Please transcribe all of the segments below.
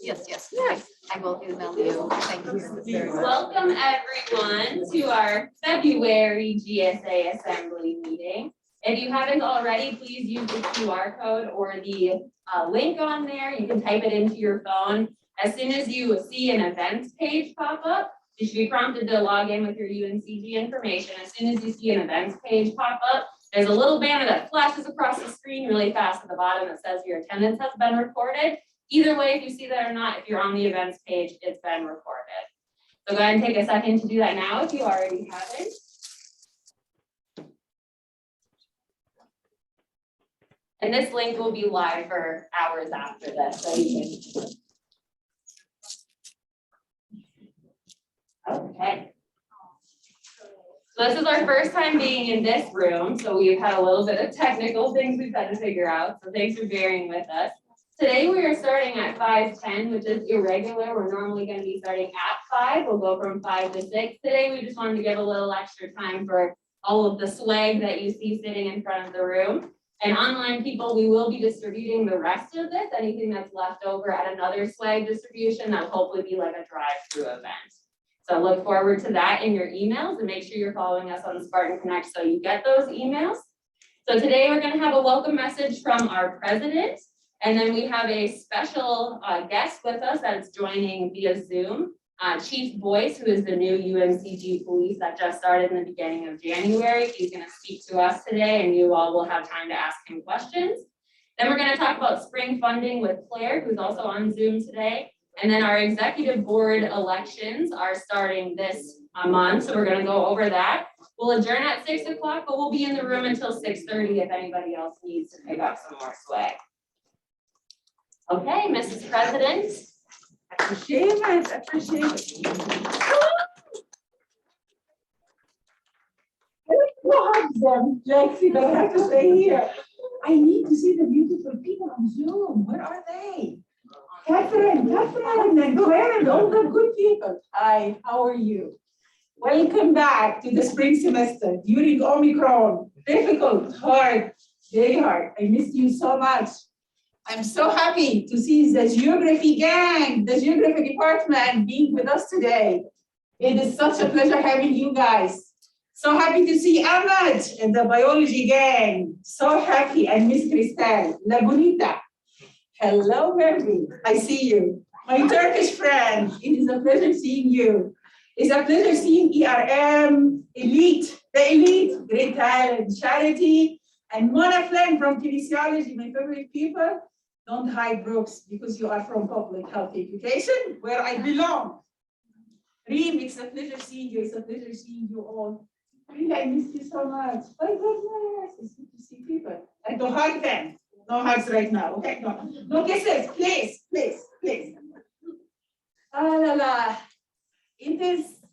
Yes. I will email you. Thank you very much. Welcome everyone to our February GSA Assembly meeting. If you haven't already, please use the QR code or the link on there. You can type it into your phone. As soon as you see an events page pop up, you should be prompted to log in with your UNCG information. As soon as you see an events page pop up, there's a little banner that flashes across the screen really fast at the bottom that says your attendance has been recorded. Either way, if you see that or not, if you're on the events page, it's been recorded. So go ahead and take a second to do that now if you already haven't. And this link will be live for hours after this, so you can. Okay. So this is our first time being in this room, so we've had a little bit of technical things we've had to figure out, so thanks for bearing with us. Today we are starting at 5:10, which is irregular. We're normally going to be starting at 5. We'll go from 5 to 6. Today we just wanted to give a little extra time for all of the swag that you see sitting in front of the room. And online people, we will be distributing the rest of this, anything that's left over at another swag distribution that will hopefully be like a drive-through event. So look forward to that in your emails and make sure you're following us on Spartan Connect so you get those emails. So today we're going to have a welcome message from our president. And then we have a special guest with us that's joining via Zoom, Chief Boyce, who is the new UNCG Police that just started in the beginning of January. He's going to speak to us today, and you all will have time to ask him questions. Then we're going to talk about spring funding with Claire, who's also on Zoom today. And then our executive board elections are starting this month, so we're going to go over that. We'll adjourn at 6 o'clock, but we'll be in the room until 6:30 if anybody else needs to pick up some more swag. Okay, Mrs. President. Appreciate it. Lexi, but I have to stay here. I need to see the beautiful people on Zoom. Where are they? Catherine, and Claire, and all the good people. Hi, how are you? Welcome back to the spring semester during Omicron. Difficult, hard, very hard. I missed you so much. I'm so happy to see the geography gang, the geography department being with us today. It is such a pleasure having you guys. So happy to see Ahmed and the biology gang. So happy. And Miss Cristal, La Bonita. Hello, Mervi. I see you. My Turkish friend, it is a pleasure seeing you. It's a pleasure seeing ERM, Elite, the Elite, Great Talent, Charity, and Mona Flynn from kinesiology, my favorite people. Don't hide, Brooks, because you are from public health education, where I belong. Reem, it's a pleasure seeing you. It's a pleasure seeing you all. Really, I missed you so much. My goodness, it's good to see people. And to hug them. No hugs right now, okay? No kisses, please. Ah, la, la. It is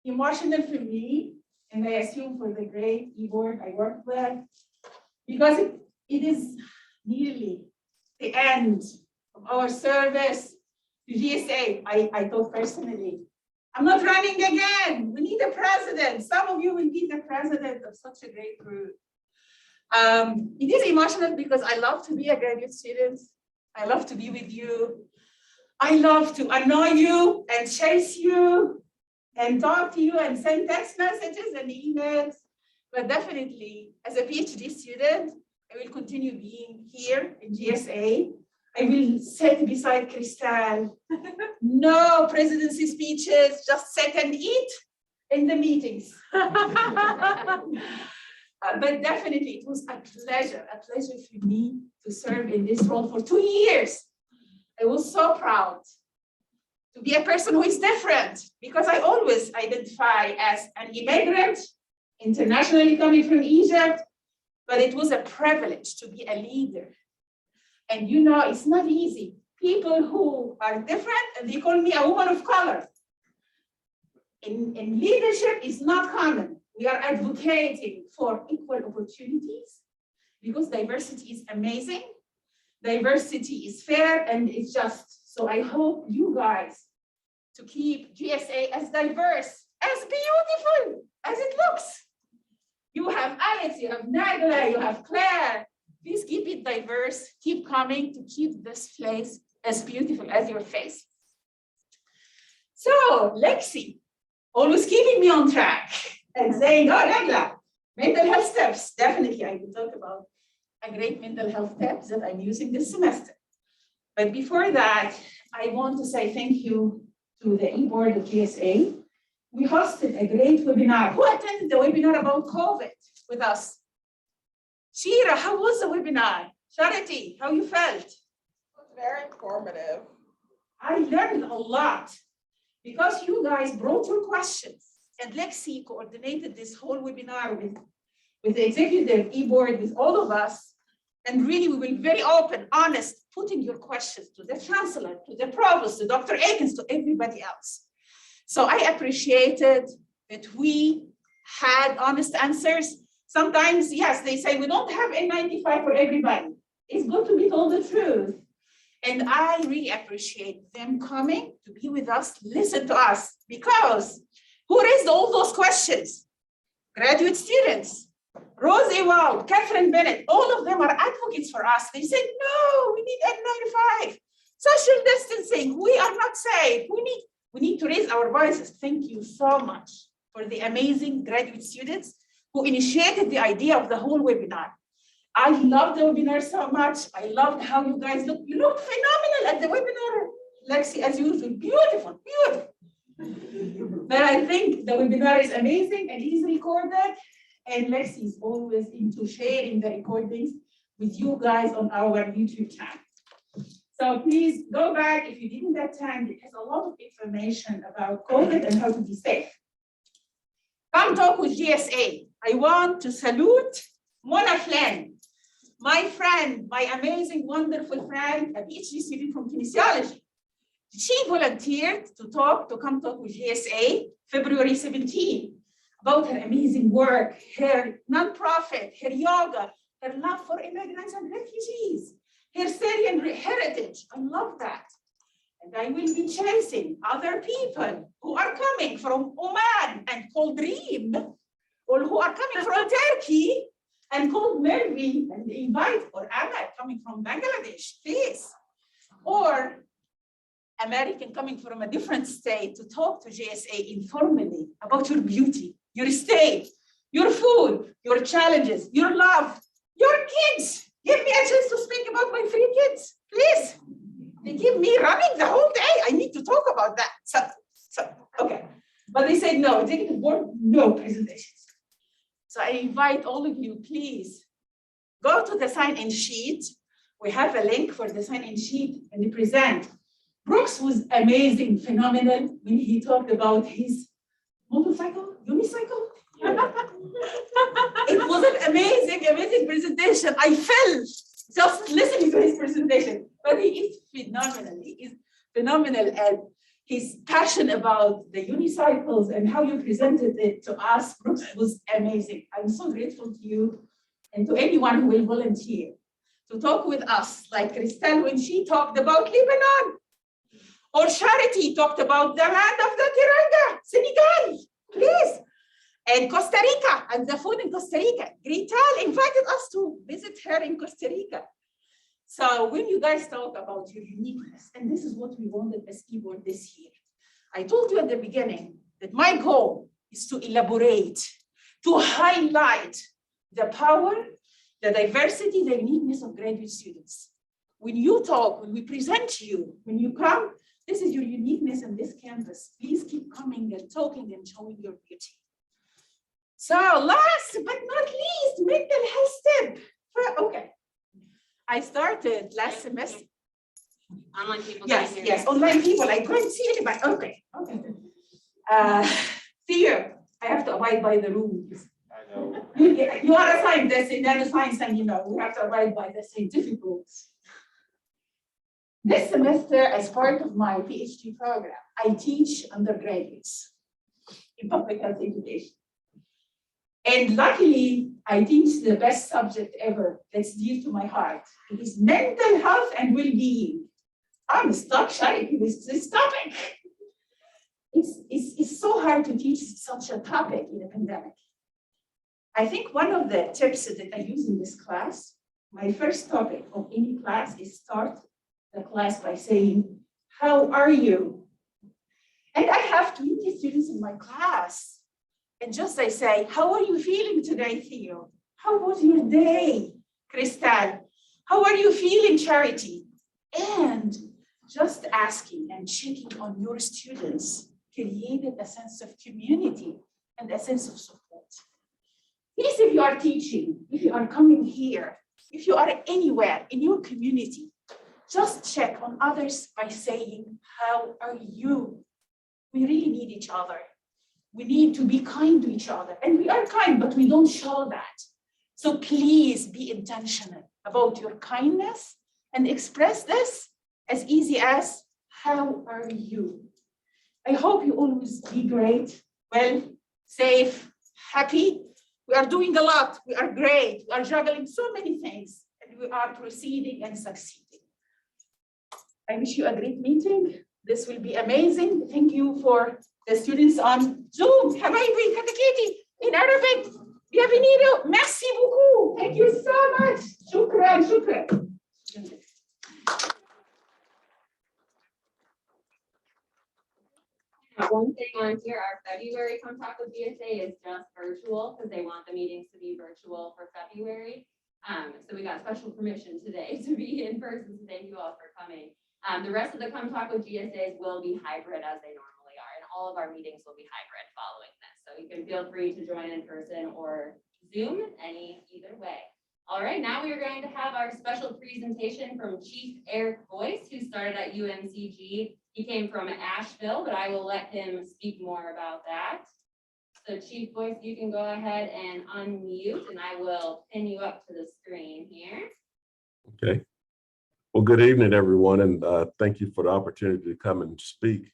emotional for me, and I assume for the great e-board I work with, because it is nearly the end of our service to GSA. I thought personally, I'm not running again. We need a president. Some of you will be the president of such a great group. It is emotional because I love to be a graduate student. I love to be with you. I love to annoy you and chase you and talk to you and send text messages and emails. But definitely, as a PhD student, I will continue being here in GSA. I will sit beside Cristal. No presidency speeches, just sit and eat in the meetings. But definitely, it was a pleasure for me to serve in this role for 2 years. I was so proud to be a person who is different, because I always identify as an immigrant, internationally coming from Egypt, but it was a privilege to be a leader. And you know, it's not easy. People who are different, and they call me a woman of color. In leadership, it's not common. We are advocating for equal opportunities because diversity is amazing. Diversity is fair and it's just. So I hope you guys to keep GSA as diverse, as beautiful as it looks. You have Alex, you have Nagla, you have Claire. Please keep it diverse. Keep coming to keep this place as beautiful as your face. So Lexi, always keeping me on track and saying, oh, Nagla, mental health steps. Definitely, I will talk about a great mental health tips that I'm using this semester. But before that, I want to say thank you to the e-board of GSA. We hosted a great webinar. Who attended the webinar about COVID with us? Shira, how was the webinar? Charity, how you felt? It was very informative. I learned a lot because you guys brought your questions and Lexi coordinated this whole webinar with the executive e-board, with all of us. And really, we were very open, honest, putting your questions to the chancellor, to the provost, to Dr. Akins, to everybody else. So I appreciated that we had honest answers. Sometimes, yes, they say we don't have N95 for everybody. It's good to be told the truth. And I really appreciate them coming to be with us, listen to us, because who raised all those questions? Graduate students. Rosie Wow, Catherine Bennett, all of them are advocates for us. They said, no, we need N95. Social distancing, we are not safe. We need to raise our voices. Thank you so much for the amazing graduate students who initiated the idea of the whole webinar. I loved the webinar so much. I loved how you guys look. You look phenomenal at the webinar, Lexi, as usual. Beautiful, beautiful. But I think the webinar is amazing and it is recorded. And Lexi is always into sharing the recordings with you guys on our YouTube channel. So please go back if you didn't attend. It has a lot of information about COVID and how to be safe. Come talk with GSA. I want to salute Mona Flynn, my friend, my amazing, wonderful friend, a PhD student from kinesiology. She volunteered to come talk with GSA February 17. About her amazing work, her nonprofit, her yoga, her love for immigrants and refugees, her Syrian heritage. I love that. And I will be chasing other people who are coming from Oman and called Reem, or who are coming from Turkey and called Mervi and invite, or Ahmed coming from Bangladesh, please. Or American coming from a different state to talk to GSA informally about your beauty, your state, your food, your challenges, your love, your kids. Give me a chance to speak about my 3 kids, please. They keep me running the whole day. I need to talk about that. So okay. But they said no, executive board, no presentations. So I invite all of you, please, go to the sign-in sheet. We have a link for the sign-in sheet and present. Brooks was amazing, phenomenal when he talked about his motorcycle, unicycle. It was an amazing presentation. I fell just listening to his presentation. But he is phenomenal. He is phenomenal, and his passion about the unicycles and how you presented it to us, Brooks, was amazing. I'm so grateful to you and to anyone who will volunteer to talk with us, like Christelle when she talked about Lebanon. Or Charity talked about the land of the Tiranga, Senegal, please. And Costa Rica, and the food in Costa Rica. Grital invited us to visit her in Costa Rica. So when you guys talk about your uniqueness, and this is what we wanted as e-board this year. I told you at the beginning that my goal is to elaborate, to highlight the power, the diversity, the uniqueness of graduate students. When you talk, when we present to you, when you come, this is your uniqueness in this campus. Please keep coming and talking and showing your beauty. So last but not least, mental health step. Okay. I started last semester. Online people. Yes, yes, online people. I couldn't see anybody. Okay, okay. Theo, I have to abide by the rules. I know. You are assigned this, and then science, and you know, we have to abide by the scientific rules. This semester, as part of my PhD program, I teach undergraduates in public health education. And luckily, I teach the best subject ever that's dear to my heart. It is mental health and well-being. I'm stuck shy with this topic. It's so hard to teach such a topic in a pandemic. I think one of the tips that I use in this class, my first topic of any class is start the class by saying, how are you? And I have 20 students in my class. And just I say, how are you feeling today, Theo? How was your day, Crystal? How are you feeling, Charity? And just asking and checking on your students created a sense of community and a sense of support. Please, if you are teaching, if you are coming here, if you are anywhere in your community, just check on others by saying, how are you? We really need each other. We need to be kind to each other. And we are kind, but we don't show that. So please be intentional about your kindness and express this as easy as, how are you? I hope you always be great, well, safe, happy. We are doing a lot. We are great. We are juggling so many things, and we are proceeding and succeeding. I wish you a great meeting. This will be amazing. Thank you for the students on Zoom. Habibi, Katakiti, in Arabic. Bienvenido. Merci beaucoup. Thank you so much. Shukran, shukran. One thing on here, our February Come Talk with GSA is just virtual because they want the meetings to be virtual for February. So we got special permission today to be in person. So thank you all for coming. The rest of the Come Talk with GSAs will be hybrid as they normally are, and all of our meetings will be hybrid following this. So you can feel free to join in person or Zoom, either way. All right, now we are going to have our special presentation from Chief Eric Boyce, who started at UNCG. He came from Asheville, but I will let him speak more about that. So Chief Boyce, you can go ahead and unmute, and I will pin you up to the screen here. Okay. Well, good evening, everyone, and thank you for the opportunity to come and speak.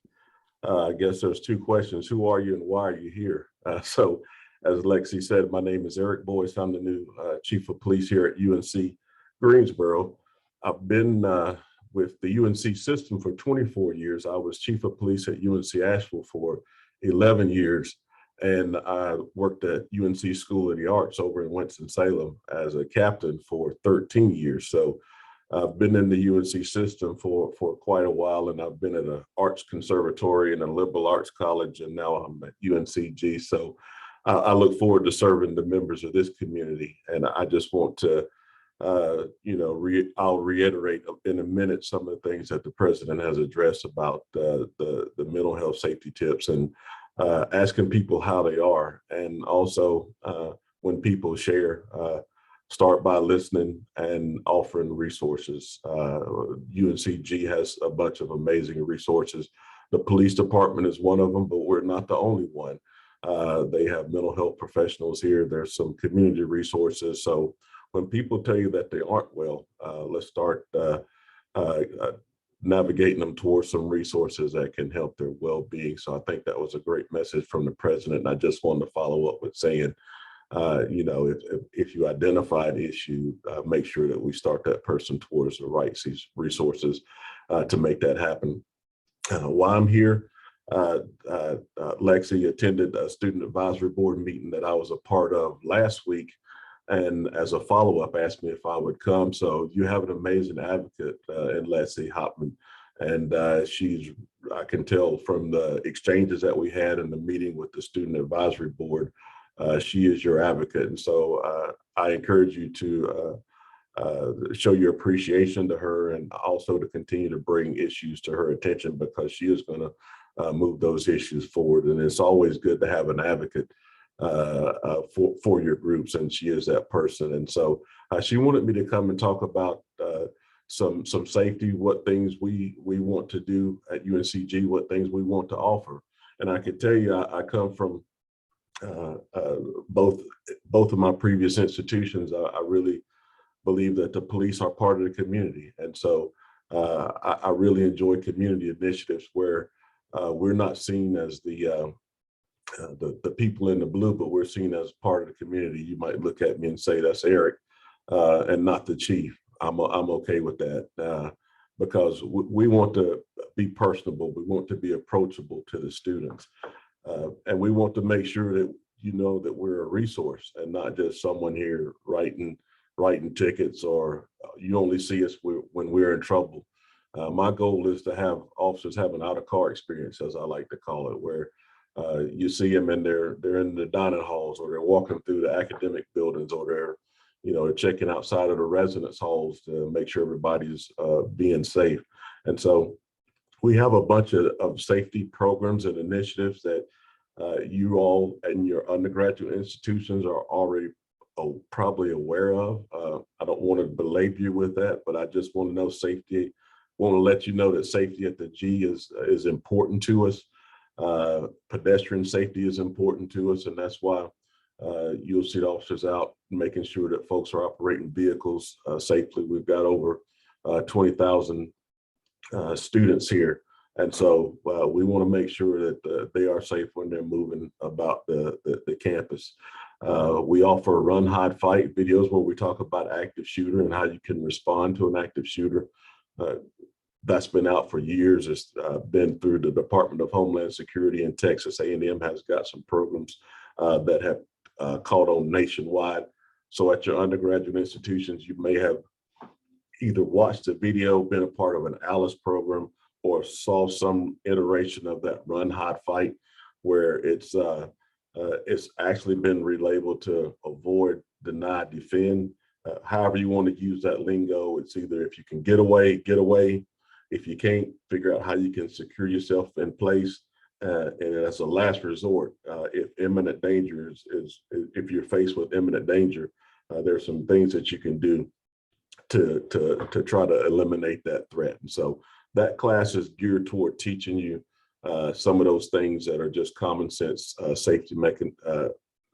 I guess there's two questions. Who are you and why are you here? So as Lexi said, my name is Eric Boyce. I'm the new Chief of Police here at UNC Greensboro. I've been with the UNC system for 24 years. I was Chief of Police at UNC Asheville for 11 years. And I worked at UNC School of the Arts over in Winston-Salem as a captain for 13 years. So I've been in the UNC system for quite a while, and I've been at an arts conservatory and a liberal arts college, and now I'm at UNCG. So I look forward to serving the members of this community. And I just want to, I'll reiterate in a minute some of the things that the president has addressed about the mental health safety tips and asking people how they are. And also when people share, start by listening and offering resources. UNCG has a bunch of amazing resources. The police department is one of them, but we're not the only one. They have mental health professionals here. There's some community resources. So when people tell you that they aren't well, let's start navigating them towards some resources that can help their well-being. So I think that was a great message from the president. And I just wanted to follow up with saying, if you identify an issue, make sure that we start that person towards the right resources to make that happen. While I'm here, Lexi attended a student advisory board meeting that I was a part of last week. And as a follow-up, asked me if I would come. So you have an amazing advocate in Lexi Hopman. And I can tell from the exchanges that we had in the meeting with the student advisory board, she is your advocate. And so I encourage you to show your appreciation to her and also to continue to bring issues to her attention, because she is going to move those issues forward. And it's always good to have an advocate for your groups, and she is that person. And so she wanted me to come and talk about some safety, what things we want to do at UNCG, what things we want to offer. And I can tell you, I come from both of my previous institutions. I really believe that the police are part of the community. And so I really enjoy community initiatives where we're not seen as the people in the blue, but we're seen as part of the community. You might look at me and say, that's Eric and not the chief. I'm okay with that because we want to be personable. We want to be approachable to the students. And we want to make sure that you know that we're a resource and not just someone here writing tickets, or you only see us when we're in trouble. My goal is to have officers have an out-of-car experience, as I like to call it, where you see them and they're in the dining halls, or they're walking through the academic buildings, or they're checking outside of the residence halls to make sure everybody's being safe. And so we have a bunch of safety programs and initiatives that you all and your undergraduate institutions are already probably aware of. I don't want to belabor you with that, but I just want to know safety. Want to let you know that safety at the G is important to us. Pedestrian safety is important to us, and that's why you'll see the officers out making sure that folks are operating vehicles safely. We've got over 20,000 students here. And so we want to make sure that they are safe when they're moving about the campus. We offer run, hide, fight videos where we talk about active shooter and how you can respond to an active shooter. That's been out for years. It's been through the Department of Homeland Security, and Texas A&M has got some programs that have caught on nationwide. So at your undergraduate institutions, you may have either watched the video, been a part of an ALICE program, or saw some iteration of that run, hide, fight, where it's actually been relabeled to avoid, deny, defend. However you want to use that lingo, it's either if you can get away, get away. If you can't, figure out how you can secure yourself in place. And as a last resort, if imminent danger is if you're faced with imminent danger, there's some things that you can do to try to eliminate that threat. And so that class is geared toward teaching you some of those things that are just common sense safety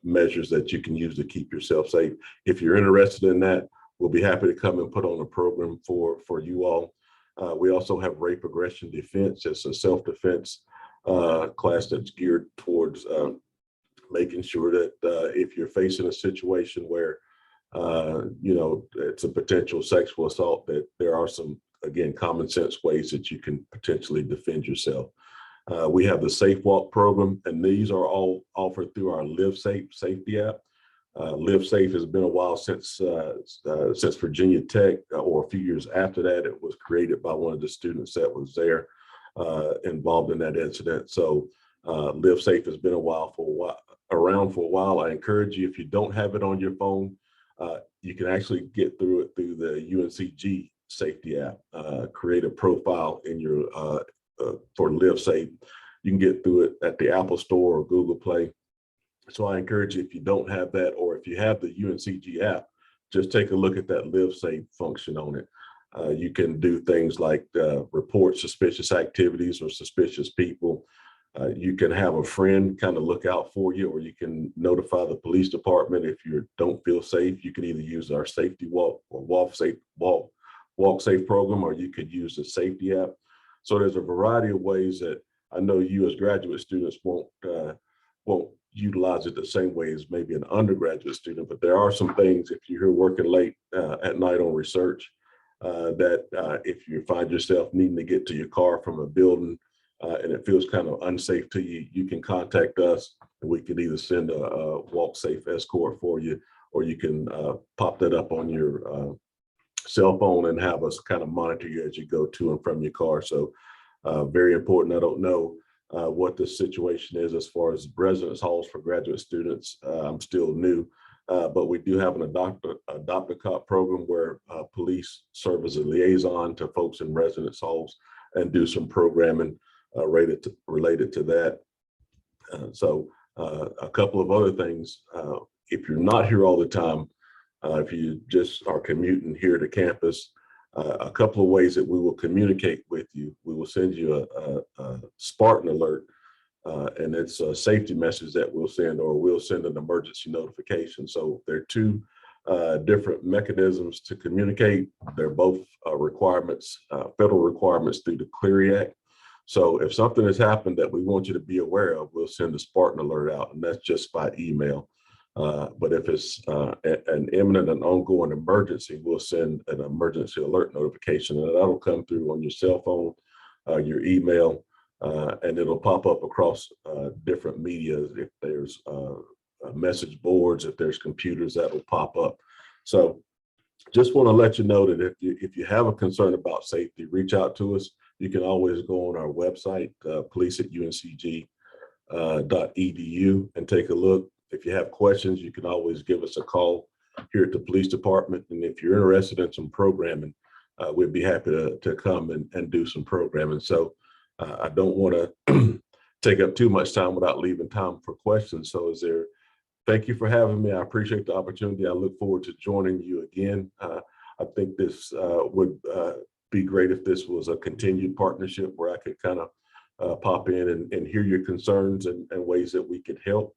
measures that you can use to keep yourself safe. If you're interested in that, we'll be happy to come and put on a program for you all. We also have rape, aggression, defense. It's a self-defense class that's geared towards making sure that if you're facing a situation where it's a potential sexual assault, that there are some, again, common sense ways that you can potentially defend yourself. We have the Safe Walk program, and these are all offered through our Live Safe safety app. Live Safe has been a while since Virginia Tech, or a few years after that. It was created by one of the students that was there involved in that incident. So Live Safe has been around for a while. I encourage you, if you don't have it on your phone, you can actually get through it through the UNCG safety app. Create a profile in your for Live Safe. You can get through it at the Apple Store or Google Play. So I encourage you, if you don't have that, or if you have the UNCG app, just take a look at that Live Safe function on it. You can do things like report suspicious activities or suspicious people. You can have a friend kind of look out for you, or you can notify the police department if you don't feel safe. You can either use our safety walk or walk safe program, or you could use the safety app. So there's a variety of ways that I know you as graduate students won't utilize it the same way as maybe an undergraduate student, but there are some things, if you're here working late at night on research, that if you find yourself needing to get to your car from a building and it feels kind of unsafe to you, you can contact us, and we can either send a walk safe escort for you, or you can pop that up on your cell phone and have us kind of monitor you as you go to and from your car. So very important. I don't know what the situation is as far as residence halls for graduate students. I'm still new, but we do have an adopt a cop program where police serve as a liaison to folks in residence halls and do some programming related to that. So a couple of other things, if you're not here all the time, if you just are commuting here to campus, a couple of ways that we will communicate with you. We will send you a Spartan alert, and it's a safety message that we'll send, or we'll send an emergency notification. So there are two different mechanisms to communicate. They're both requirements, federal requirements through the Clery Act. So if something has happened that we want you to be aware of, we'll send a Spartan alert out, and that's just by email. But if it's an imminent and ongoing emergency, we'll send an emergency alert notification, and that'll come through on your cell phone, your email, and it'll pop up across different media. If there's message boards, if there's computers, that'll pop up. So just want to let you know that if you have a concern about safety, reach out to us. You can always go on our website, police@uncg.edu, and take a look. If you have questions, you can always give us a call here at the police department. And if you're interested in some programming, we'd be happy to come and do some programming. So I don't want to take up too much time without leaving time for questions. So thank you for having me. I appreciate the opportunity. I look forward to joining you again. I think this would be great if this was a continued partnership where I could kind of pop in and hear your concerns and ways that we could help.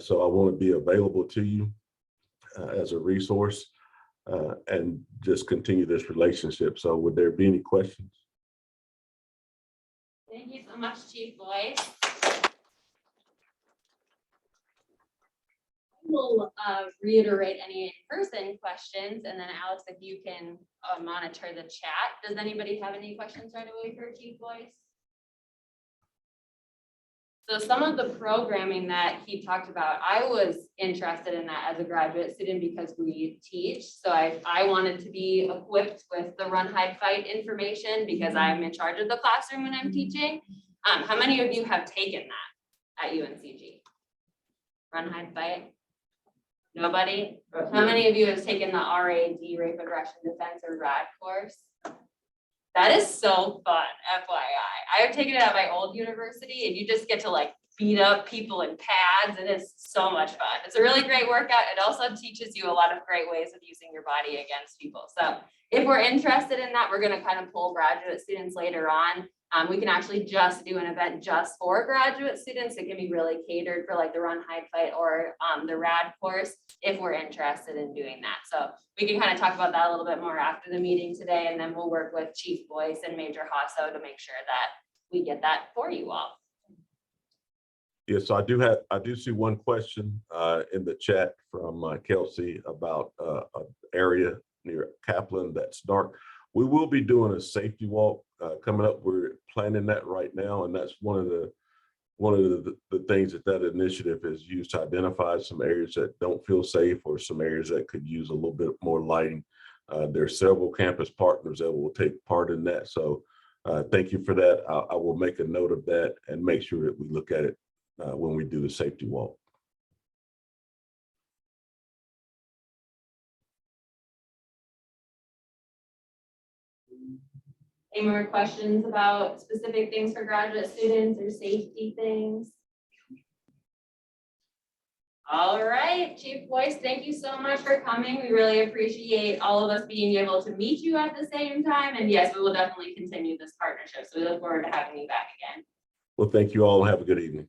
So I want to be available to you as a resource and just continue this relationship. So would there be any questions? Thank you so much, Chief Boyce. We'll reiterate any in-person questions, and then Alex, if you can monitor the chat. Does anybody have any questions right away for Chief Boyce? So some of the programming that he talked about, I was interested in that as a graduate student because we teach. So I wanted to be equipped with the run, hide, fight information because I'm in charge of the classroom when I'm teaching. How many of you have taken that at UNCG? Run, hide, fight? Nobody? How many of you have taken the RAD, Rape, Aggression, Defense, or RAD course? That is so fun, FYI. I have taken it at my old university, and you just get to like beat up people in pads. It is so much fun. It's a really great workout. It also teaches you a lot of great ways of using your body against people. So if we're interested in that, we're going to kind of pull graduate students later on. We can actually just do an event just for graduate students. It can be really catered for like the run, hide, fight, or the RAD course if we're interested in doing that. So we can kind of talk about that a little bit more after the meeting today, and then we'll work with Chief Boyce and Major Hasso to make sure that we get that for you all. Yes, so I do see one question in the chat from Kelsey about an area near Kaplan that's dark. We will be doing a safety walk coming up. We're planning that right now, and that's one of the things that initiative is used to identify some areas that don't feel safe or some areas that could use a little bit more lighting. There are several campus partners that will take part in that. So thank you for that. I will make a note of that and make sure that we look at it when we do the safety walk. Any more questions about specific things for graduate students or safety things? All right, Chief Boyce, thank you so much for coming. We really appreciate all of us being able to meet you at the same time. And yes, we will definitely continue this partnership. So we look forward to having you back again. Well, thank you all. Have a good evening.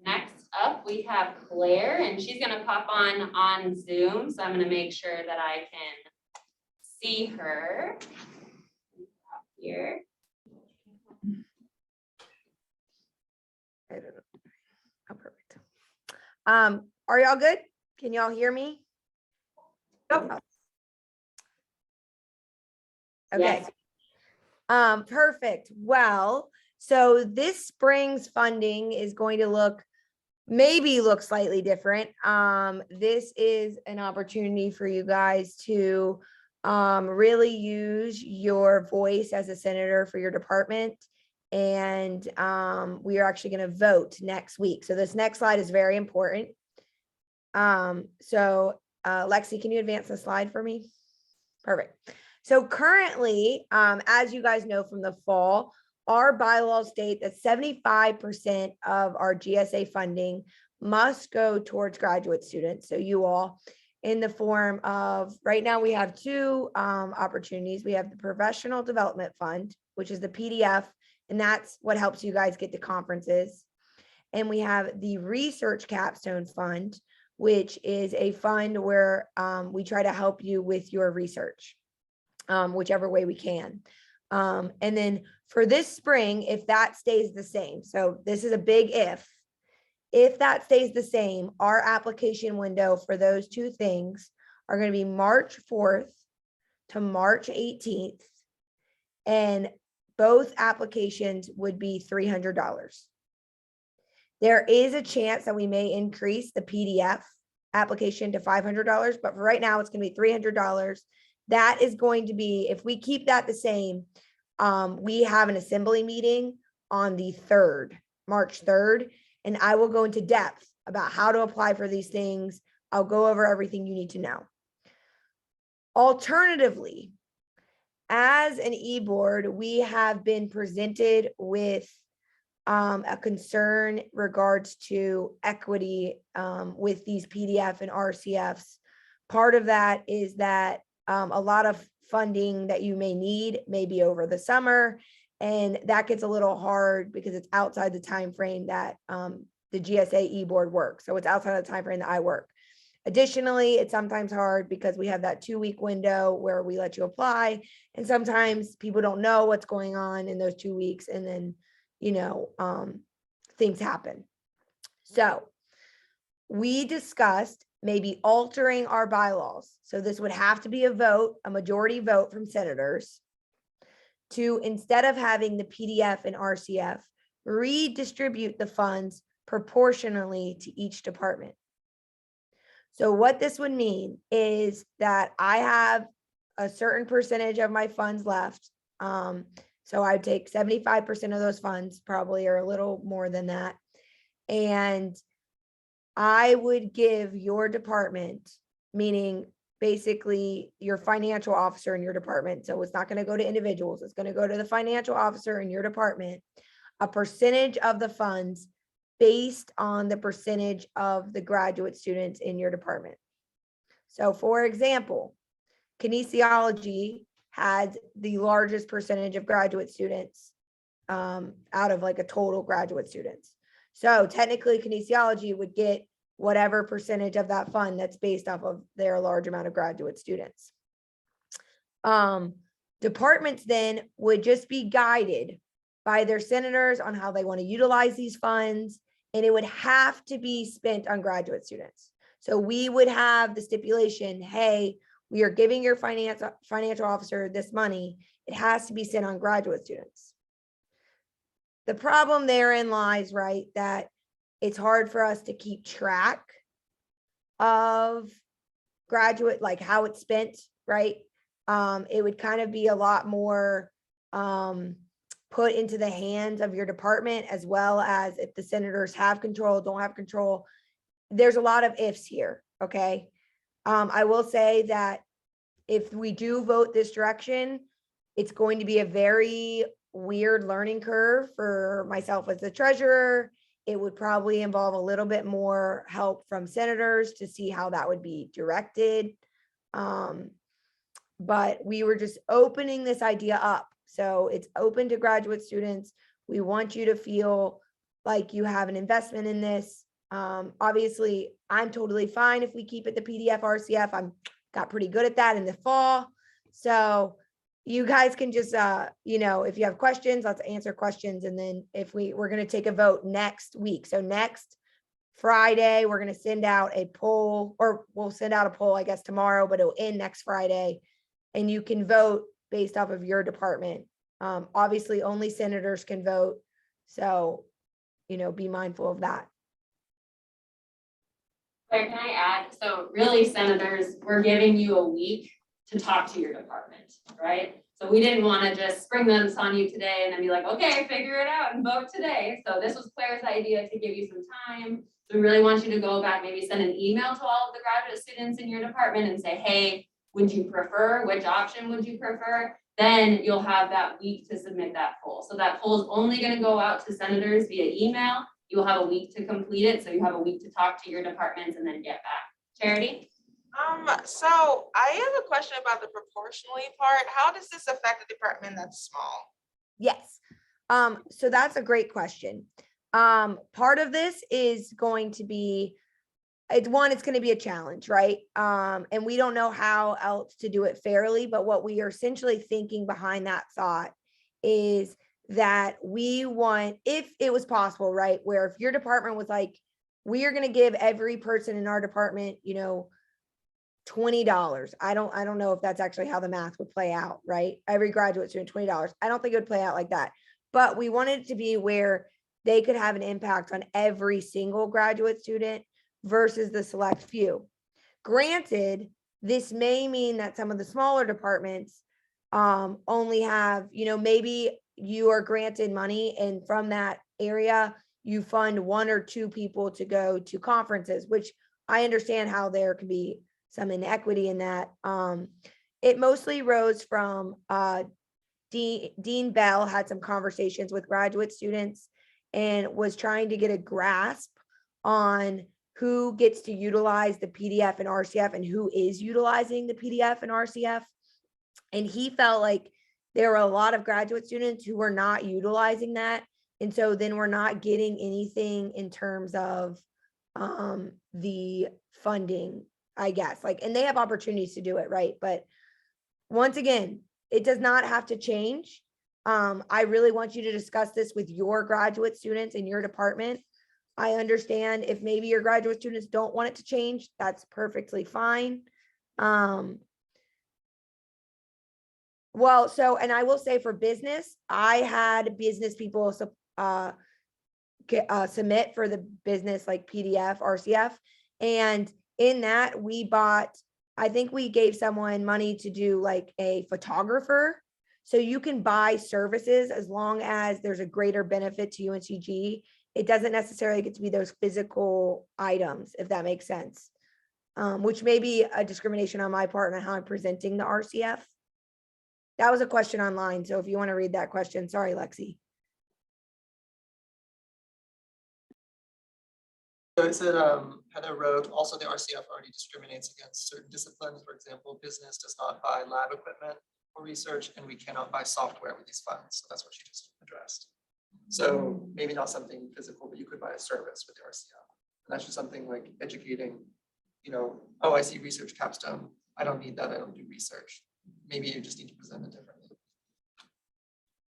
Next up, we have Claire, and she's going to pop on Zoom. So I'm going to make sure that I can see her here. Oh, perfect. Are y'all good? Can y'all hear me? Yep. Okay. Yes. Perfect. Well, so this spring's funding is going to look slightly different. This is an opportunity for you guys to really use your voice as a senator for your department. And we are actually going to vote next week. So this next slide is very important. Lexi, can you advance the slide for me? Perfect. So currently, as you guys know from the fall, our bylaws state that 75% of our GSA funding must go towards graduate students. So you all, in the form of, right now we have two opportunities. We have the Professional Development Fund, which is the PDF, and that's what helps you guys get to conferences. And we have the Research Capstone Fund, which is a fund where we try to help you with your research, whichever way we can. And then for this spring, if that stays the same, so this is a big if that stays the same, our application window for those two things are going to be March 4th to March 18th. And both applications would be $300. There is a chance that we may increase the PDF application to $500, but for right now, it's going to be $300. That is going to be, if we keep that the same, we have an assembly meeting on the 3rd, March 3rd, and I will go into depth about how to apply for these things. I'll go over everything you need to know. Alternatively, as an e-board, we have been presented with a concern regards to equity with these PDF and RCFs. Part of that is that a lot of funding that you may need may be over the summer, and that gets a little hard because it's outside the time frame that the GSA e-board works. So it's outside the time frame that I work. Additionally, it's sometimes hard because we have that 2-week window where we let you apply, and sometimes people don't know what's going on in those 2 weeks, and then things happen. So we discussed maybe altering our bylaws. So this would have to be a vote, a majority vote from senators, to, instead of having the PDF and RCF, redistribute the funds proportionally to each department. So what this would mean is that I have a certain percentage of my funds left. So I would take 75% of those funds, probably, or a little more than that. And I would give your department, meaning basically your financial officer in your department. So it's not going to go to individuals. It's going to go to the financial officer in your department, a percentage of the funds based on the percentage of the graduate students in your department. So for example, kinesiology has the largest percentage of graduate students out of like a total graduate students. So technically kinesiology would get whatever percentage of that fund that's based off of their large amount of graduate students. Departments then would just be guided by their senators on how they want to utilize these funds, and it would have to be spent on graduate students. So we would have the stipulation, hey, we are giving your financial officer this money. It has to be sent on graduate students. The problem therein lies, right, that it's hard for us to keep track of graduate, like how it's spent, right? It would kind of be a lot more put into the hands of your department, as well as if the senators have control, don't have control. There's a lot of ifs here, okay? I will say that if we do vote this direction, it's going to be a very weird learning curve for myself as the treasurer. It would probably involve a little bit more help from senators to see how that would be directed. But we were just opening this idea up. So it's open to graduate students. We want you to feel like you have an investment in this. Obviously, I'm totally fine if we keep it the PDF RCF. I'm got pretty good at that in the fall. So you guys can just, if you have questions, let's answer questions. And then if we're going to take a vote next week. So next Friday, we're going to send out a poll, or we'll send out a poll, I guess, tomorrow, but it'll end next Friday. And you can vote based off of your department. Obviously, only senators can vote. So, be mindful of that. Claire, can I add? So really, senators, we're giving you a week to talk to your department, right? So we didn't want to just spring this on you today and then be like, okay, figure it out and vote today. So this was Claire's idea to give you some time. So we really want you to go back, maybe send an email to all of the graduate students in your department and say, hey, would you prefer, which option would you prefer? Then you'll have that week to submit that poll. So that poll is only going to go out to senators via email. You will have a week to complete it. So you have a week to talk to your departments and then get back. Charity? So I have a question about the proportionally part. How does this affect a department that's small? Yes. So that's a great question. Part of this is going to be, it's going to be a challenge, right? And we don't know how else to do it fairly, but what we are essentially thinking behind that thought is that we want, if it was possible, right, where if your department was like, we are going to give every person in our department, $20. I don't know if that's actually how the math would play out, right? Every graduate student, $20. I don't think it would play out like that. But we wanted it to be where they could have an impact on every single graduate student versus the select few. Granted, this may mean that some of the smaller departments only have, maybe you are granted money and from that area, you fund 1 or 2 people to go to conferences, which I understand how there can be some inequity in that. It mostly rose from Dean Bell had some conversations with graduate students and was trying to get a grasp on who gets to utilize the PDF and RCF and who is utilizing the PDF and RCF. And he felt like there were a lot of graduate students who were not utilizing that. And so then we're not getting anything in terms of the funding, I guess, and they have opportunities to do it, right? But once again, it does not have to change. I really want you to discuss this with your graduate students in your department. I understand if maybe your graduate students don't want it to change, that's perfectly fine. Well, and I will say for business, I had business people submit for the business PDF, RCF. And in that we bought, I think we gave someone money to do a photographer. So you can buy services as long as there's a greater benefit to UNCG. It doesn't necessarily get to be those physical items, if that makes sense. Which may be a discrimination on my part on how I'm presenting the RCF. That was a question online. So if you want to read that question, sorry, Lexi. So it said, Heather wrote, also the RCF already discriminates against certain disciplines. For example, business does not buy lab equipment for research, and we cannot buy software with these funds. So that's what she just addressed. So maybe not something physical, but you could buy a service with the RCF. And that's just something like educating, oh, I see research capstone. I don't need that. I don't do research. Maybe you just need to present it differently.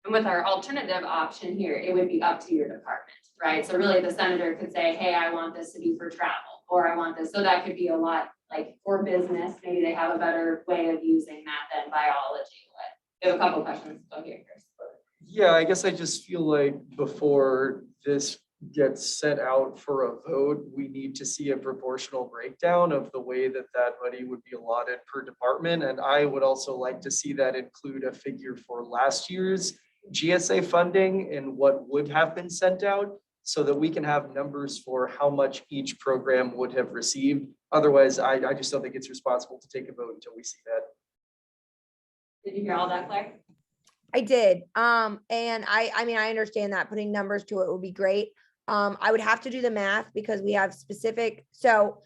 And with our alternative option here, it would be up to your department, right? So really the senator could say, hey, I want this to be for travel, or I want this. So that could be a lot for business. Maybe they have a better way of using that than biology would. We have a couple questions. Go here, Chris. Yeah, I guess I just feel like before this gets set out for a vote, we need to see a proportional breakdown of the way that money would be allotted per department. And I would also like to see that include a figure for last year's GSA funding and what would have been sent out, so that we can have numbers for how much each program would have received. Otherwise, I just don't think it's responsible to take a vote until we see that. Did you hear all that, Claire? I did. And I mean, I understand that putting numbers to it would be great. I would have to do the math because we have specific, so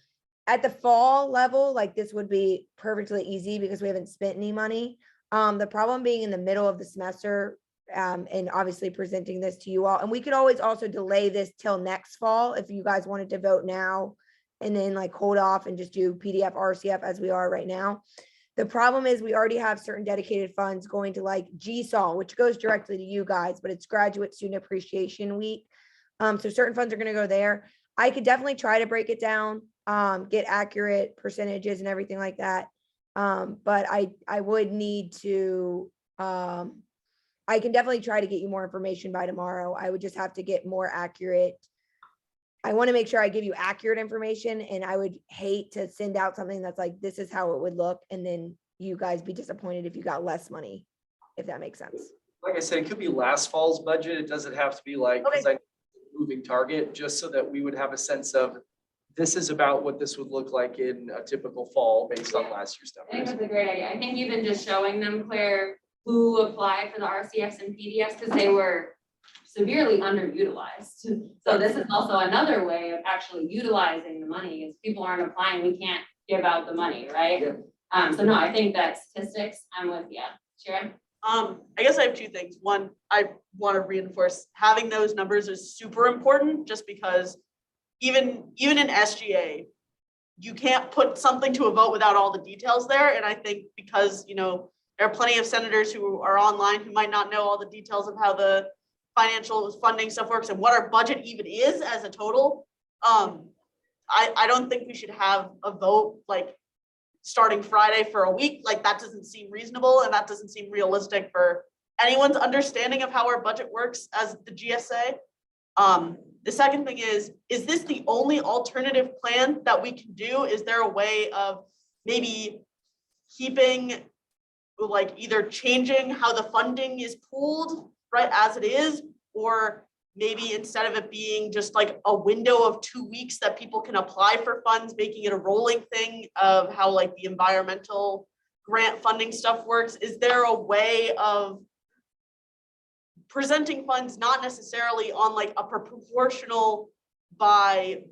at the fall level, this would be perfectly easy because we haven't spent any money. The problem being in the middle of the semester, and obviously presenting this to you all, and we could always also delay this till next fall if you guys wanted to vote now and then hold off and just do PDF RCF as we are right now. The problem is we already have certain dedicated funds going to GSA, which goes directly to you guys, but it's Graduate Student Appreciation Week. So certain funds are going to go there. I could definitely try to break it down, get accurate percentages and everything like that. But I would need to, I can definitely try to get you more information by tomorrow. I would just have to get more accurate. I want to make sure I give you accurate information, and I would hate to send out something that's this is how it would look, and then you guys be disappointed if you got less money, if that makes sense. Like I said, it could be last fall's budget. It doesn't have to be because I moving target, just so that we would have a sense of this is about what this would look like in a typical fall based on last year's I think numbers. that's a great idea. I think even just showing them, Claire, who applied for the RCFs and PDFs because they were severely underutilized. So this is also another way of actually utilizing the money. If people aren't applying, we can't give out the money, right? Yeah. So no, I think that statistics, I'm with you. Sharon? I guess I have two things. One, I want to reinforce having those numbers is super important, just because even in SGA, you can't put something to a vote without all the details there. And I think because, there are plenty of senators who are online who might not know all the details of how the financial funding stuff works and what our budget even is as a total. I don't think we should have a vote starting Friday for a week, like that doesn't seem reasonable and that doesn't seem realistic for anyone's understanding of how our budget works as the GSA. The second thing is this the only alternative plan that we can do? Is there a way of maybe keeping, like either changing how the funding is pooled, right, as it is, or maybe instead of it being just like a window of 2 weeks that people can apply for funds, making it a rolling thing of how like the environmental grant funding stuff works? Is there a way of presenting funds not necessarily on like a proportional by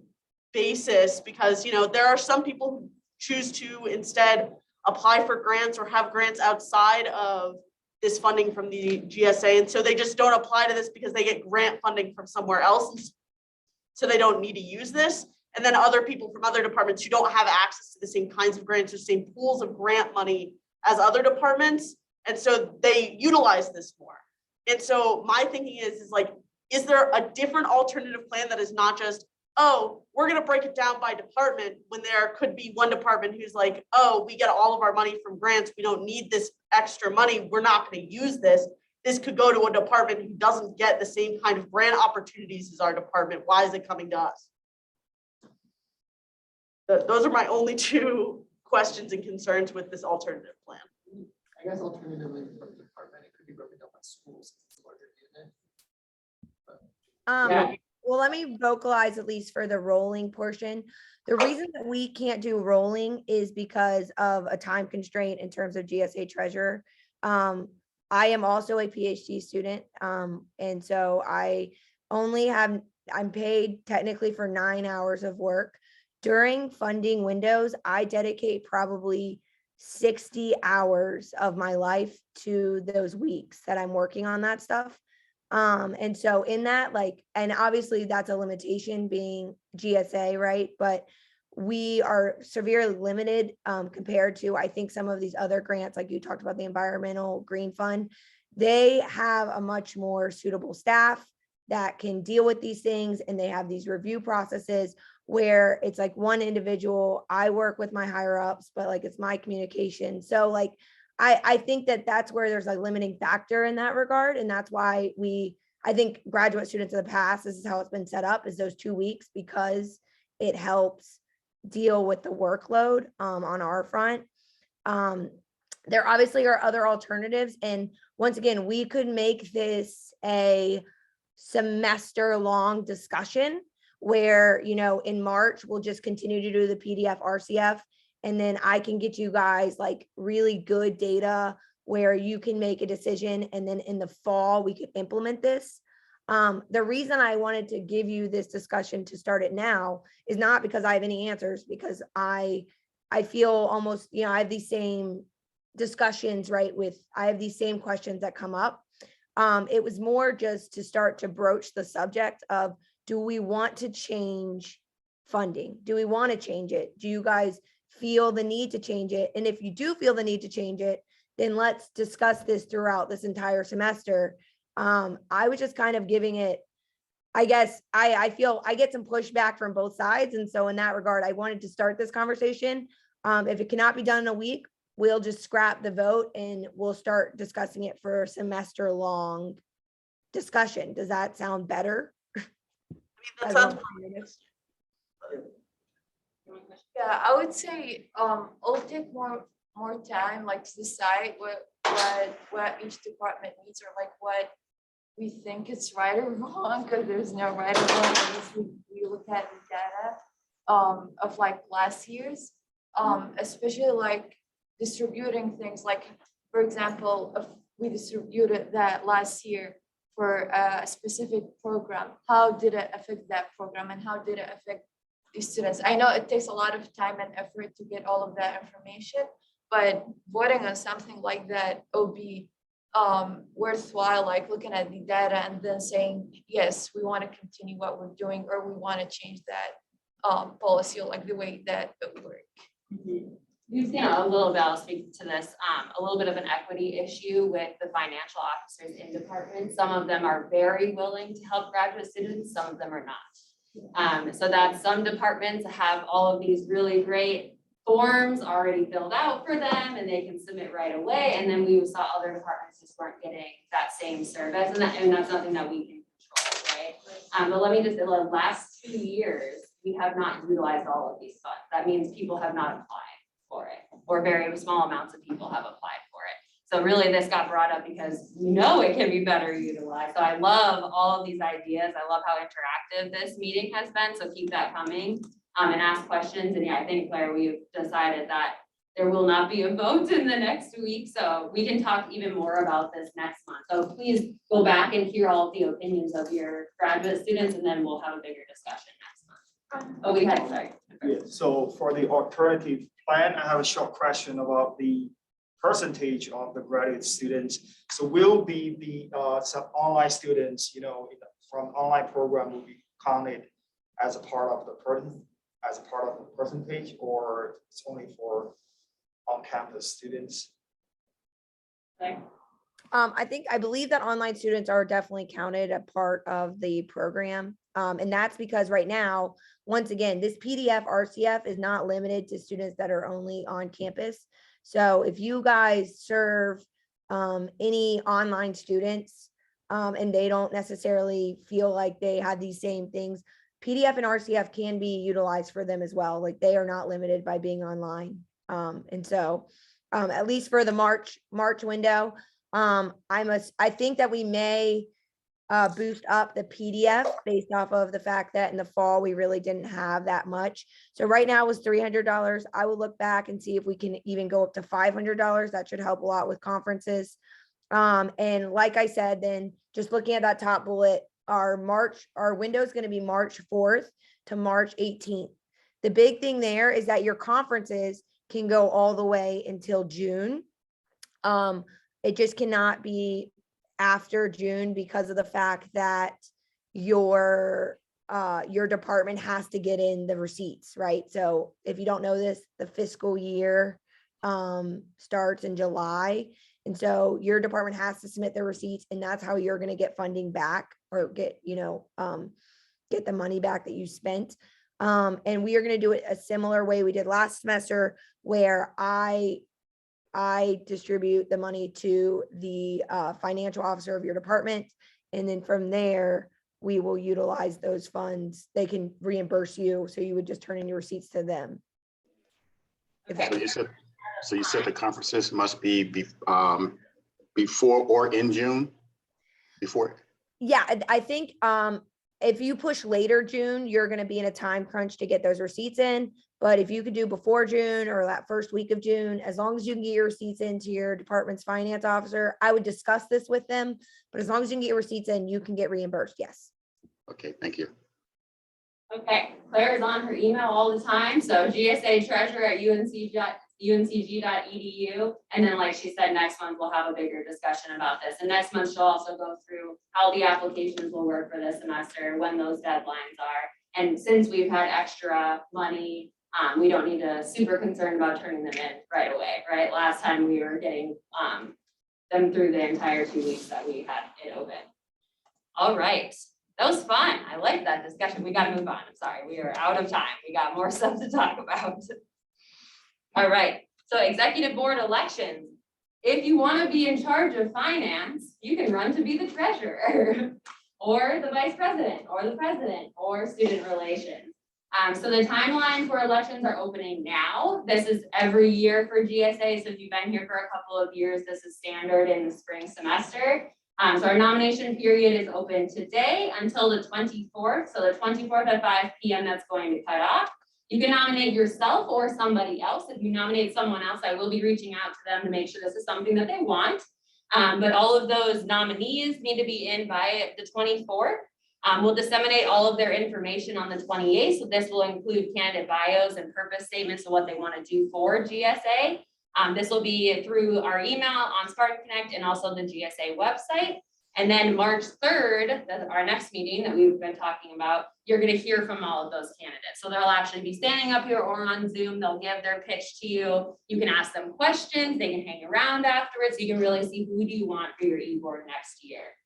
basis? Because, you know, there are some people who choose to instead apply for grants or have grants outside of this funding from the GSA. And so they just don't apply to this because they get grant funding from somewhere else. So they don't need to use this. And then other people from other departments who don't have access to the same kinds of grants or same pools of grant money as other departments. And so they utilize this more. And so my thinking is like, is there a different alternative plan that is not just, oh, we're going to break it down by department, when there could be one department who's like, oh, we get all of our money from grants, we don't need this extra money, we're not going to use this. This could go to a department who doesn't get the same kind of grant opportunities as our department. Why is it coming to us? Those are my only two questions and concerns with this alternative plan. I guess alternatively for the department, it could be broken down by schools. It's a larger unit. Yeah. Well, let me vocalize at least for the rolling portion. The reason that we can't do rolling is because of a time constraint in terms of GSA treasurer. I am also a PhD student. And so I'm paid technically for 9 hours of work. During funding windows, I dedicate probably 60 hours of my life to those weeks that I'm working on that stuff. And so in that, like, and obviously that's a limitation being GSA, right? But we are severely limited compared to, I think, some of these other grants, like you talked about the Environmental Green Fund. They have a much more suitable staff that can deal with these things, and they have these review processes where it's like one individual. I work with my higher ups, but like it's my communication. So like I think that that's where there's a limiting factor in that regard. And that's why I think graduate students in the past, this is how it's been set up, is those 2 weeks, because it helps deal with the workload on our front. There obviously are other alternatives. And once again, we could make this a semester long discussion where, you know, in March, we'll just continue to do the PDF RCF. And then I can get you guys like really good data where you can make a decision. And then in the fall, we could implement this. The reason I wanted to give you this discussion to start it now is not because I have any answers, because I feel almost, you know, I have these same discussions, right? I have these same questions that come up. It was more just to start to broach the subject of, do we want to change funding? Do we want to change it? Do you guys feel the need to change it? And if you do feel the need to change it, then let's discuss this throughout this entire semester. I was just kind of giving it, I guess, I feel I get some pushback from both sides. And so in that regard, I wanted to start this conversation. If it cannot be done in a week, we'll just scrap the vote and we'll start discussing it for a semester long discussion. Does that sound better? I mean, that sounds Yeah, I would say it'll take more time, like to decide what each department needs, or like what we think is right or wrong, because there's no right or wrong. Obviously, we look at the data of like last year's, especially like distributing things. Like, for example, if we distributed that last year for a specific program, how did it affect that program, and how did it affect the students? I know it takes a lot of time and effort to get all of that information, but voting on something like that would be worthwhile, like looking at the data and then saying, yes, we want to continue what we're doing, or we want to change that policy, or like the way that it works. We've seen a little bit, I'll speak to this, a little bit of an equity issue with the financial officers in departments. Some of them are very willing to help graduate students, some of them are not. So that some departments have all of these really great forms already filled out for them and they can submit right away. And then we saw other departments just weren't getting that same service, and that's something that we can control, right? But let me just, the last 2 years, we have not utilized all of these funds. That means people have not applied for it, or very small amounts of people have applied for it. So really this got brought up because we know it can be better utilized. So I love all of these ideas. I love how interactive this meeting has been. So keep that coming and ask questions. And yeah, I think, Claire, we've decided that there will not be a vote in the next week. So we can talk even more about this next month. So please go back and hear all of the opinions of your graduate students, and then we'll have a bigger discussion next month. Oh, we had, sorry. Yeah, so for the alternative plan, I have a short question about the percentage of the graduate students. So will the some online students, from online program will be counted as a part of the percentage, or it's only for on-campus students? Okay. I believe that online students are definitely counted a part of the program. And that's because right now, once again, this PDF RCF is not limited to students that are only on campus. So if you guys serve any online students and they don't necessarily feel like they have these same things, PDF and RCF can be utilized for them as well. Like, they are not limited by being online. And so at least for the March window, I think that we may boost up the PDF based off of the fact that in the fall, we really didn't have that much. So right now it was $300. I will look back and see if we can even go up to $500. That should help a lot with conferences. And like I said, then just looking at that top bullet, our window is going to be March 4th to March 18th. The big thing there is that your conferences can go all the way until June. It just cannot be after June because of the fact that your department has to get in the receipts, right? So if you don't know this, the fiscal year starts in July. And so your department has to submit the receipts, and that's how you're going to get funding back, or get the money back that you spent. And we are going to do it a similar way we did last semester, where I distribute the money to the financial officer of your department. And then from there, we will utilize those funds. They can reimburse you. So you would just turn in your receipts to them. So you said the conferences must be before or in June? Before? Yeah, I think if you push later June, you're going to be in a time crunch to get those receipts in. But if you could do before June or that first week of June, as long as you can get your receipts into your department's finance officer, I would discuss this with them. But as long as you can get your receipts in, you can get reimbursed. Yes. Okay, thank you. Okay, Claire is on her email all the time. So GSA treasurer at uncg.edu. And then, like she said, next month we'll have a bigger discussion about this. And next month she'll also go through how the applications will work for this semester, when those deadlines are. And since we've had extra money, we don't need to super concerned about turning them in right away, right? Last time we were getting them through the entire 2 weeks that we had it open. All right, that was fun. I like that discussion. We got to move on. I'm sorry, we are out of time. We got more stuff to talk about. All right, so executive board elections. If you want to be in charge of finance, you can run to be the treasurer or the vice president or the president or student relations. So the timeline for elections are opening now. This is every year for GSA. So if you've been here for a couple of years, this is standard in the spring semester. So our nomination period is open today until the 24th. So the 24th at 5 p.m. that's going to cut off. You can nominate yourself or somebody else. If you nominate someone else, I will be reaching out to them to make sure this is something that they want. But all of those nominees need to be in by the 24th. We'll disseminate all of their information on the 28th. So this will include candidate bios and purpose statements of what they want to do for GSA. This will be through our email on Spartan Connect and also the GSA website. And then March 3rd, that's our next meeting that we've been talking about, you're going to hear from all of those candidates. So they'll actually be standing up here or on Zoom. They'll give their pitch to you. You can ask them questions. They can hang around afterwards. You can really see who do you want for your e-board next year.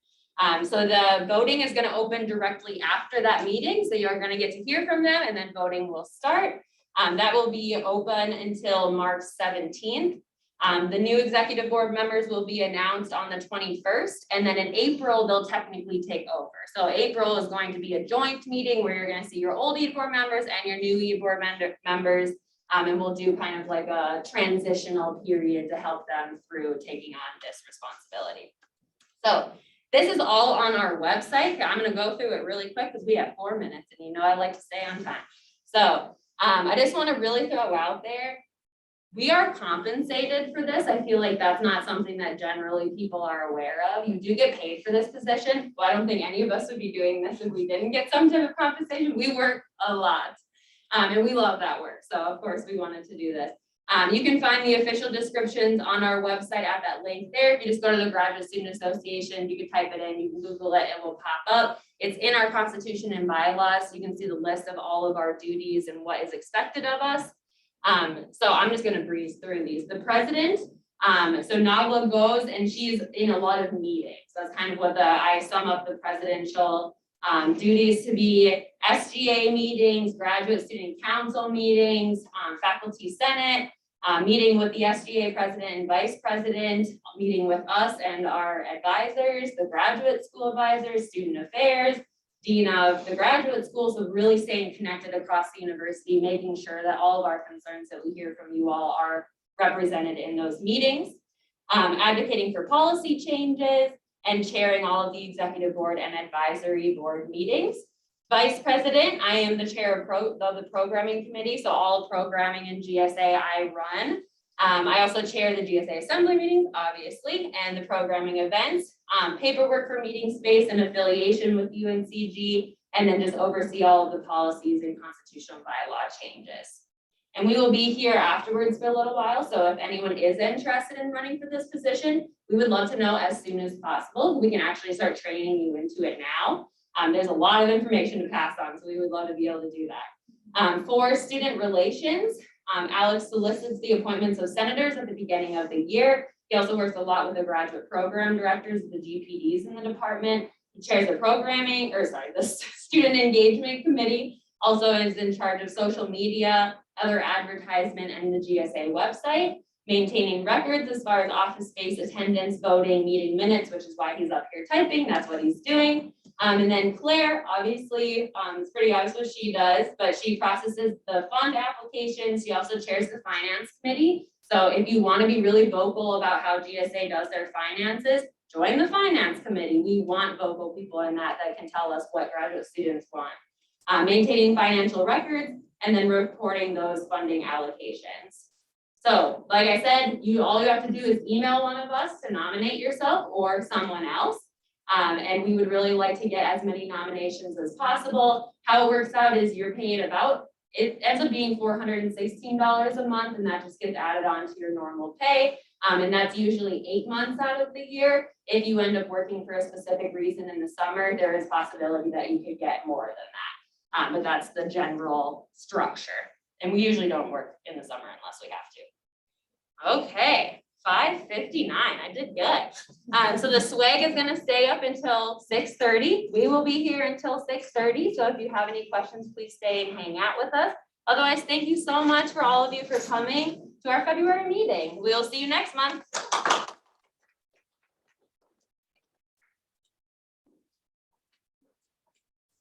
So the voting is going to open directly after that meeting. So you're going to get to hear from them, and then voting will start. That will be open until March 17th. The new executive board members will be announced on the 21st, and then in April, they'll technically take over. So April is going to be a joint meeting where you're going to see your old ED board members and your new ED board members, and we'll do kind of like a transitional period to help them through taking on this responsibility. So this is all on our website. I'm going to go through it really quick because we have 4 minutes, and you know I like to stay on time. So I just want to really throw out there, we are compensated for this. I feel like that's not something that generally people are aware of. You do get paid for this position. Well, I don't think any of us would be doing this if we didn't get some type of compensation. We work a lot, and we love that work. So of course we wanted to do this. You can find the official descriptions on our website at that link there. If you just go to the Graduate Student Association, you can type it in, you can Google it, it will pop up. It's in our Constitution and bylaws. So you can see the list of all of our duties and what is expected of us. So I'm just gonna breeze through these. The president, so Nagla goes and she's in a lot of meetings. That's kind of what I sum up the presidential duties to be: SGA meetings, graduate student council meetings, faculty senate, meeting with the SGA president and vice president, meeting with us and our advisors, the graduate school advisors, student affairs, dean of the graduate school. So really staying connected across the university, making sure that all of our concerns that we hear from you all are represented in those meetings, advocating for policy changes, and chairing all of the executive board and advisory board meetings. Vice president, I am the chair of the programming committee, so all programming in GSA I run. I also chair the GSA assembly meetings, obviously, and the programming events, paperwork for meeting space and affiliation with UNCG, and then just oversee all of the policies and constitutional bylaw changes. And we will be here afterwards for a little while, so if anyone is interested in running for this position, we would love to know as soon as possible. We can actually start training you into it now. There's a lot of information to pass on, so we would love to be able to do that. For student relations, Alex solicits the appointments of senators at the beginning of the year. He also works a lot with the graduate program directors, the GPDs in the department. He chairs the student engagement committee, also is in charge of social media, other advertisement, and the GSA website, maintaining records as far as office space, attendance, voting, meeting minutes, which is why he's up here typing. That's what he's doing. And then Claire, obviously, it's pretty obvious what she does, but she processes the fund applications. She also chairs the finance committee. So if you want to be really vocal about how GSA does their finances, join the finance committee. We want vocal people in that can tell us what graduate students want. Maintaining financial records and then reporting those funding allocations. So like I said, all you have to do is email one of us to nominate yourself or someone else. And we would really like to get as many nominations as possible. How it works out is you're paid it ends up being $416 a month, and that just gets added on to your normal pay. And that's usually 8 months out of the year. If you end up working for a specific reason in the summer, there is possibility that you could get more than that. But that's the general structure. And we usually don't work in the summer unless we have to. Okay. 5:59, I did good. So the swag is gonna stay up until 6:30. We will be here until 6:30. So if you have any questions, please stay and hang out with us. Otherwise, thank you so much for all of you for coming to our February meeting. We'll see you next month.